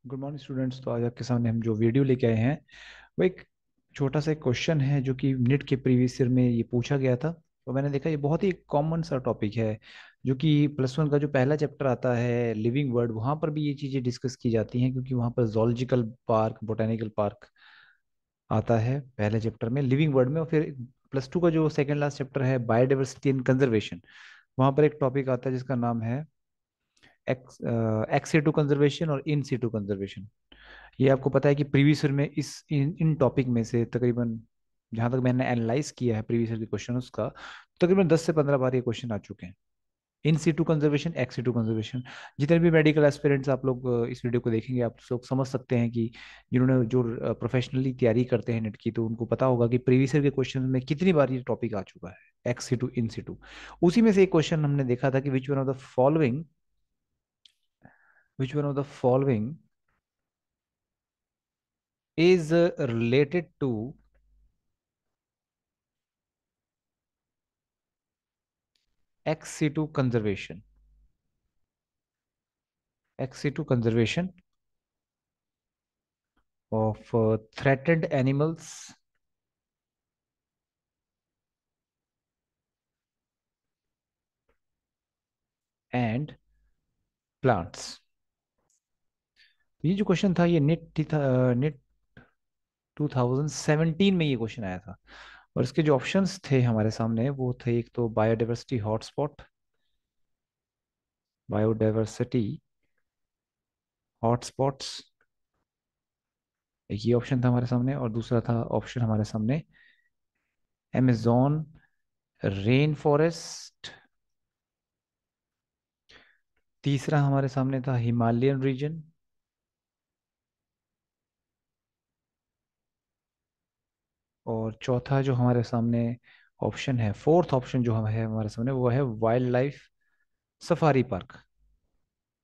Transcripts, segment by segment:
Good morning students. तो आज आपके सामने हम जो वीडियो लेके आए हैं वो एक छोटा सा क्वेश्चन है जो कि निट के प्रीवियस ईयर में ये पूछा गया था। तो मैंने देखा ये बहुत ही कॉमन सा टॉपिक है जो कि प्लस 1 का जो पहला चैप्टर आता है लिविंग वर्ल्ड, वहाँ पर भी ये चीज़ें डिस्कस की जाती हैं क्योंकि वहाँ पर जोलॉजिकल पार्क, बोटेनिकल पार्क आता है पहले चैप्टर में लिविंग वर्ल्ड में। और फिर प्लस 2 का जो सेकेंड लास्ट चैप्टर है बायोडाइवर्सिटी एंड कंजर्वेशन, वहाँ पर एक टॉपिक आता है जिसका नाम है एक्स सीटू कंजर्वेशन और इन सीटू कंजर्वेशन। ये आपको पता है कि प्रीवियस ईयर में इन टॉपिक में से तकरीबन, जहां तक मैंने एनालाइज किया है प्रीवियस ईयर के क्वेश्चन उसका, तकरीबन 10 से 15 बार ये क्वेश्चन आ चुके हैं। In situ conservation, ex situ conservation. जितने भी मेडिकल एस्पिरेंट्स आप लोग इस वीडियो को देखेंगे, आप लोग समझ सकते हैं कि जिन्होंने जो प्रोफेशनली तैयारी करते हैं नेट की, तो उनको पता होगा कि प्रीवियस ईयर के क्वेश्चन में कितनी बार ये टॉपिक आ चुका है, एक्स सीटू इन सीटू। उसी में से एक क्वेश्चन हमने देखा था कि which one of the following is related to ex situ conservation of threatened animals and plants। ये जो क्वेश्चन था ये नेट 2017 में ये क्वेश्चन आया था। और इसके जो ऑप्शंस थे हमारे सामने वो थे, एक तो बायोडाइवर्सिटी हॉटस्पॉट, बायोडाइवर्सिटी हॉटस्पॉट्स, एक ये ऑप्शन था हमारे सामने। और दूसरा था ऑप्शन हमारे सामने अमेजोन रेन फॉरेस्ट। तीसरा हमारे सामने था हिमालयन रीजन। और चौथा जो हमारे सामने ऑप्शन है, फोर्थ ऑप्शन जो हम है हमारे सामने, वो है वाइल्ड लाइफ सफारी पार्क।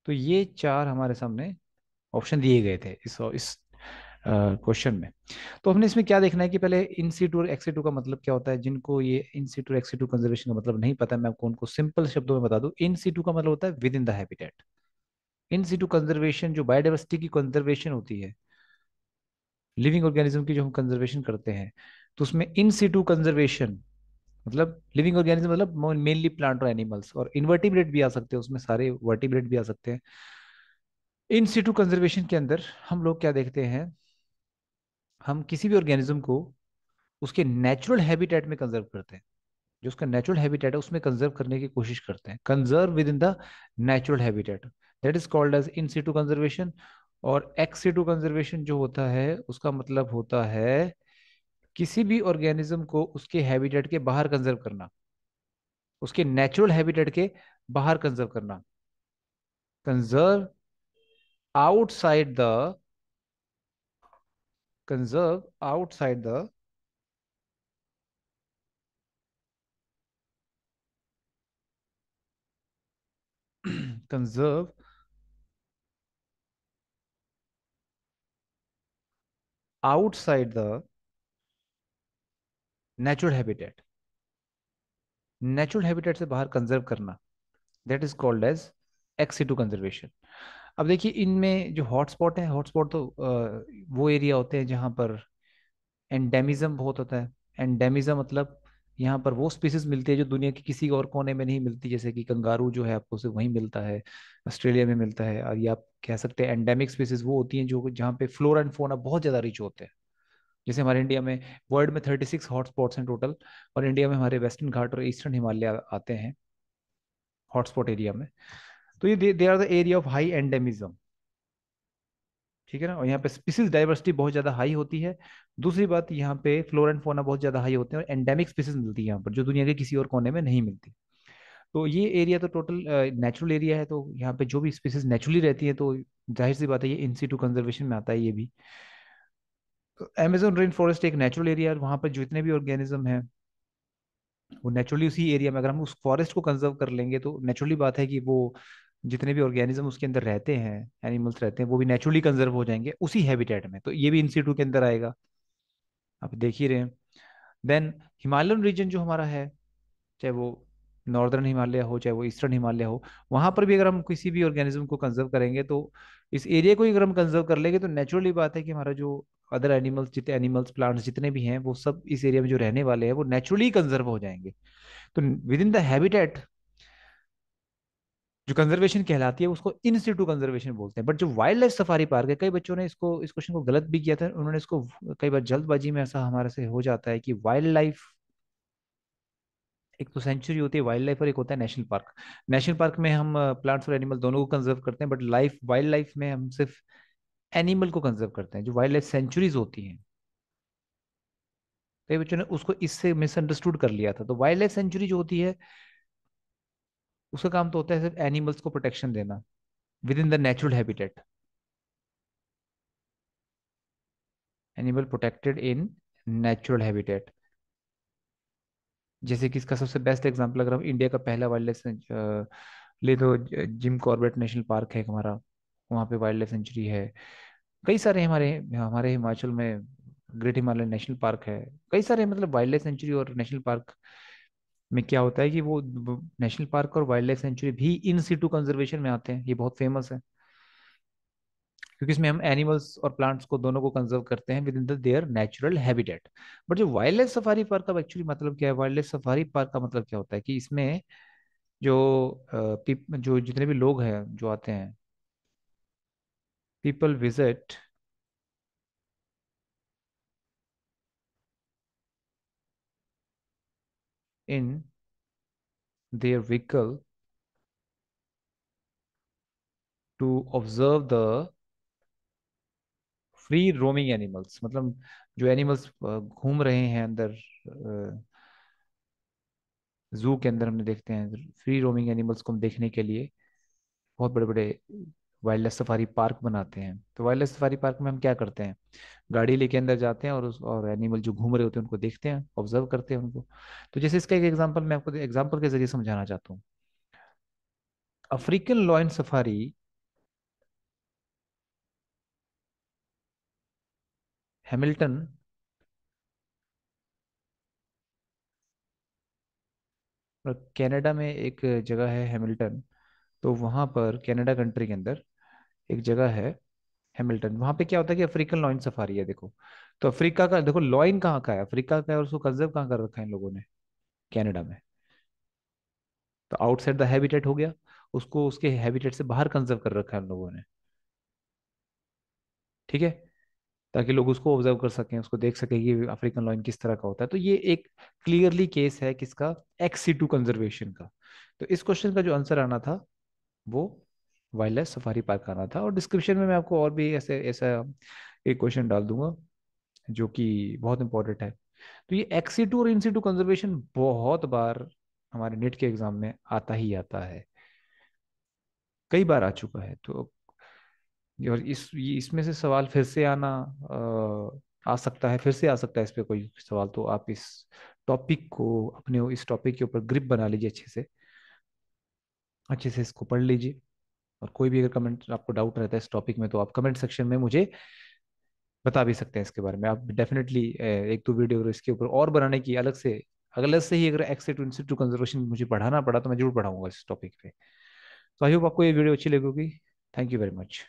तो ये चार हमारे सामने ऑप्शन दिए गए थे इस क्वेश्चन में। तो हमने इसमें क्या देखना है कि पहले इन सीटू और एक्सीटू का मतलब क्या होता है। जिनको ये इन सीटू और एक्सीटू कंजर्वेशन का मतलब नहीं पता, मैं आपको उनको सिंपल शब्दों में बता दूं। इन सीटू का मतलब होता है within the habitat. In situ conservation जो बायोडाइवर्सिटी की कंजर्वेशन होती है, लिविंग ऑर्गेनिज्म की जो हम कंजर्वेशन करते हैं, तो उसमें इन सीटू कंजर्वेशन मतलब लिविंग ऑर्गेनिज्म मतलब मेनली प्लांट और एनिमल्स, और इन्वर्टिब्रेट भी आ सकते हैं उसमें, सारे वर्टिब्रेट भी आ सकते हैं। इन सिटू कंजर्वेशन के अंदर हम लोग क्या देखते हैं, हम किसी भी ऑर्गेनिज्म को उसके नेचुरल हैबिटेट में कंजर्व करते हैं। जो उसका नेचुरल हैबिटेट है उसमें कंजर्व करने की कोशिश करते हैं, conserve within the natural habitat, that is called as in situ conservation. और एक्स सिटू कंजर्वेशन जो होता है उसका मतलब होता है किसी भी ऑर्गेनिज्म को उसके हैबिटेट के बाहर कंजर्व करना, उसके नेचुरल हैबिटेट के बाहर कंजर्व करना। Conserve outside the conserve outside the conserve outside the natural habitat, natural habitat से बाहर कंजर्व करना, that is called as ex situ conservation. अब देखिए इनमें जो हॉटस्पॉट है, हॉटस्पॉट तो वो एरिया होते हैं जहां पर एंडेमिज्म बहुत होता है। एंडेमिज्म मतलब यहाँ पर वो स्पीसीज मिलती है जो दुनिया के किसी और कोने में नहीं मिलती, जैसे कि कंगारू जो है आपको सिर्फ वहीं मिलता है, ऑस्ट्रेलिया में मिलता है। और ये आप कह सकते हैं एंडेमिक स्पीसीज वो होती हैं जो जहाँ पे फ्लोरा एंड फोना बहुत ज्यादा रिच होते हैं। जैसे हमारे इंडिया में वर्ल्ड में 36 हॉटस्पॉट्स हैं टोटल, और इंडिया में हमारे वेस्टर्न घाट और ईस्टर्न हिमालय आते हैं हॉटस्पॉट एरिया में। तो ये they are the area of high endemism, ठीक है ना। और यहाँ पे स्पीसीज डाइवर्सिटी बहुत ज्यादा हाई होती है। दूसरी बात, यहाँ पे फ्लोरा एंड फौना बहुत ज्यादा हाई होते हैं और एंडेमिक स्पीसीज मिलती है यहाँ पर जो दुनिया के किसी और कोने में नहीं मिलती। तो ये एरिया तो टोटल नेचुरल एरिया है, तो यहाँ पे जो भी स्पीसीज नेचुरली रहती है तो जाहिर सी बात है ये इन सीटू कंजर्वेशन में आता है ये भी। तो अमेजोन रेन फॉरेस्ट एक नेचुरल एरिया है, वहाँ पर जितने भी ऑर्गेनिज्म हैं वो नेचुरली उसी एरिया में, अगर हम उस फॉरेस्ट को कंजर्व कर लेंगे तो नेचुरली बात है कि वो जितने भी ऑर्गेनिज्म उसके अंदर रहते हैं, एनिमल्स रहते हैं, वो भी नेचुरली कंजर्व हो जाएंगे उसी हैबिटेट में। तो ये भी इंस्टीट्यूट के अंदर आएगा, आप देख ही रहे हैं। देन हिमालयन रीजन जो हमारा है, चाहे वो नॉर्दर्न हिमालय हो चाहे वो ईस्टर्न हिमालय हो, वहां पर भी अगर हम किसी भी ऑर्गेनिज्म को कंजर्व करेंगे तो इस एरिया को ही अगर हम कंजर्व कर लेंगे तो नेचुरली बात है कि हमारा जो अदर एनिमल्स, जितने एनिमल्स प्लांट्स जितने भी हैं, वो सब इस एरिया में जो रहने वाले हैं वो नेचुरली कंजर्व हो जाएंगे। तो विद इन द हैबिटेट जो कंजर्वेशन कहलाती है उसको इन सिटू कंजर्वेशन बोलते हैं। बट जो वाइल्ड लाइफ सफारी पार्क है, कई बच्चों ने इसको इस क्वेश्चन को गलत भी किया था, उन्होंने इसको कई बार जल्दबाजी में ऐसा हमारे से हो जाता है कि वाइल्ड लाइफ, एक तो सेंचुरी होती है वाइल्ड लाइफ और एक होता है नेशनल पार्क। नेशनल पार्क में हम प्लांट्स और एनिमल दोनों को कंजर्व करते हैं, बट लाइफ वाइल्ड लाइफ में हम सिर्फ एनिमल को कंजर्व करते हैं। जो वाइल्ड लाइफ सेंचुरीज होती हैं, कई बच्चों ने उसको इससे मिसअंडरस्टूड कर लिया था। तो वाइल्ड लाइफ सेंचुरी जो होती है उसका काम तो होता है सिर्फ एनिमल्स को प्रोटेक्शन देना with in the natural habitat, animal protected in natural habitat. जैसे कि इसका सबसे बेस्ट एग्जांपल अगर हम इंडिया का पहला वाइल्ड लाइफ ले तो जिम कॉर्बेट नेशनल पार्क है हमारा, वहाँ पे वाइल्ड लाइफ सेंचुरी है। कई सारे हमारे हमारे हिमाचल में ग्रेट हिमालयन नेशनल पार्क है। कई सारे मतलब वाइल्ड लाइफ सेंचुरी और नेशनल पार्क में क्या होता है कि वो नेशनल पार्क और वाइल्ड लाइफ सेंचुरी भी इन सिटू कंजर्वेशन में आते हैं। ये बहुत फेमस है क्योंकि इसमें हम एनिमल्स और प्लांट्स को दोनों को कंजर्व करते हैं with in the there natural habitat. But जो वाइल्ड लाइफ सफारी पार्क का एक्चुअली मतलब क्या है, वाइल्ड लाइफ सफारी पार्क का मतलब क्या होता है कि इसमें जो जो जितने भी लोग हैं जो आते हैं, people visit in their vehicle to observe the free roaming animals. मतलब जो एनिमल्स घूम रहे हैं अंदर जू के अंदर, हमने देखते हैं फ्री रोमिंग एनिमल्स को हम देखने के लिए बहुत बड़े बड़े वाइल्ड लाइफ सफारी पार्क बनाते हैं। तो वाइल्ड लाइफ सफारी पार्क में हम क्या करते हैं, गाड़ी लेके अंदर जाते हैं और उस और एनिमल जो घूम रहे होते हैं उनको देखते हैं, ऑब्जर्व करते हैं उनको। तो जैसे इसका एक एग्जांपल मैं आपको एग्जांपल के जरिए समझाना चाहता हूँ। अफ्रीकन लॉयन सफारी हैमिल्टन, और कनाडा में एक जगह है हैमिल्टन। तो वहां पर कनाडा कंट्री के अंदर एक जगह है हैमिल्टन। वहां पे क्या होता है कि अफ्रीकन लॉयन सफारी है। देखो, तो अफ्रीका का देखो लॉयन कहाँ का है, अफ्रीका का है, और उसको कंजर्व कहाँ कर रखा है इन लोगों ने, कनाडा में। तो आउटसाइड द हैबिटेट हो गया, उसको उसके हैबिटेट से बाहर कंजर्व कर रखा है उन लोगों ने। ठीक है, ताकि लोग उसको ऑब्जर्व कर सकें, उसको देख सकें कि अफ्रीकन लॉयन किस तरह का होता है। तो ये एक क्लियरली केस है किसका, एक्स सीटू कंजर्वेशन का। तो इस क्वेश्चन का जो आंसर आना था वो वाइल्ड लाइफ सफारी पार्क आना था। और डिस्क्रिप्शन में मैं आपको और भी ऐसे ऐसा एक क्वेश्चन डाल दूंगा जो कि बहुत इंपॉर्टेंट है। तो ये एक्स सीटू और इन सीटू कंजर्वेशन बहुत बार हमारे नेट के एग्जाम में आता ही आता है, कई बार आ चुका है। तो और इसमें से सवाल फिर से आना आ सकता है, फिर से आ सकता है इस पे कोई सवाल। तो आप इस टॉपिक को अपने इस टॉपिक के ऊपर ग्रिप बना लीजिए, अच्छे से इसको पढ़ लीजिए। और कोई भी अगर कमेंट आपको डाउट रहता है इस टॉपिक में तो आप कमेंट सेक्शन में मुझे बता भी सकते हैं इसके बारे में। आप डेफिनेटली एक दो वीडियो अगर इसके ऊपर और बनाने की अलग से, अलग से ही अगर एक्स टू इंस्टीट्यूट कंजर्वेशन मुझे पढ़ाना पड़ा तो मैं जरूर पढ़ाऊंगा इस टॉपिक पे। तो आई होप आपको ये वीडियो अच्छी लगेगी। Thank you very much.